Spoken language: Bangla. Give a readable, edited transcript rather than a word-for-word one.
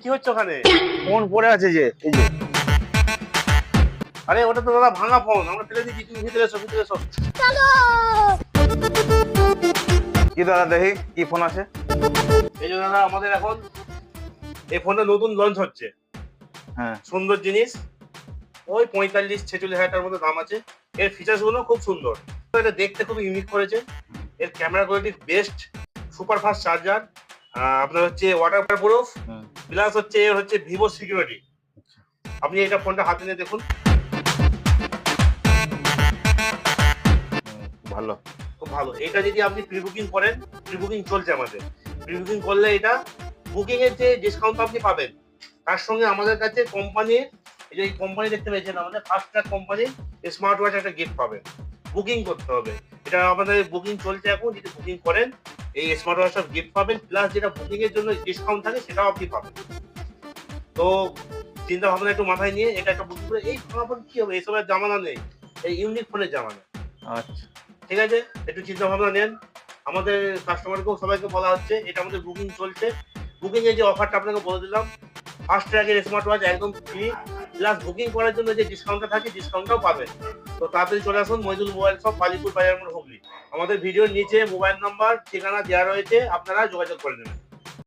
কি হচ্ছে ওখানে? ফোন পড়ে আছে যে, এই যে। আরে ওটা তো দাদা ভাঙা ফোন, আমরা ফেলে দিচ্ছি, তুমি ভিতরে এসো, ভিতরে এসো। কি দাদা দেখি কি ফোন আছে? এই যে দাদা আমাদের এখন এই ফোনটা নতুন লঞ্চ হচ্ছে, হ্যাঁ। সুন্দর জিনিস, ওই 45-46 হাজার টাকার মতো দাম আছে। এর ফিচার্স গুলো খুব সুন্দর, এটা দেখতে খুব ইউনিক করেছে। এর camera quality best, super fast charger, আপনার হচ্ছে ওয়াটার প্রুফ, প্লাস হচ্ছে এর হচ্ছে ভিভো সিকিউরিটি। আপনি এটা ফোনটা হাতে নিয়ে দেখুন, ভালো। খুব ভালো। এটা যদি আপনি প্রি বুকিং করেন, প্রি বুকিং চলছে আমাদের, প্রি বুকিং করলে এটা বুকিং এর যে ডিসকাউন্ট আপনি পাবেন, তার সঙ্গে আমাদের কাছে কোম্পানির এই যে কোম্পানি দেখতে পেয়েছেন, আমাদের ফার্স্ট ট্র্যাক কোম্পানির স্মার্ট ওয়াচ একটা গিফট পাবেন। বুকিং করতে হবে, এটা আমাদের বুকিং চলছে এখন, যদি বুকিং করেন এই স্মার্ট ওয়াচটা গিফট পাবেন, প্লাস যেটা বুকিং এর জন্য ডিসকাউন্ট থাকে সেটাও আপনি পাবেন। তো চিন্তা ভাবনা একটু মাথায় নিয়ে এটা একটা বুকিং করে, এই ফোন কি হবে, এইসবের জামানা নেই, এই ইউনিক ফোনের জামানা। আচ্ছা। ঠিক আছে, একটু চিন্তা ভাবনা নেন। আমাদের কাস্টমারকেও সবাইকে বলা হচ্ছে, এটা আমাদের বুকিং চলছে। বুকিং এর যে অফারটা আপনাকে বলে দিলাম, ফার্স্ট ট্র্যাকের স্মার্ট ওয়াচ একদম ফ্রি, প্লাস বুকিং করার জন্য যে ডিসকাউন্টটা থাকে ডিসকাউন্টটাও পাবেন। তো তাড়াতাড়ি চলে আসুন মইদুল মোবাইল শপ, বালিপুর বাজার মোড়, হুগলি। আমাদের ভিডিওর নিচে মোবাইল নাম্বার ঠিকানা দেওয়া রয়েছে, আপনারা যোগাযোগ করে নেবেন।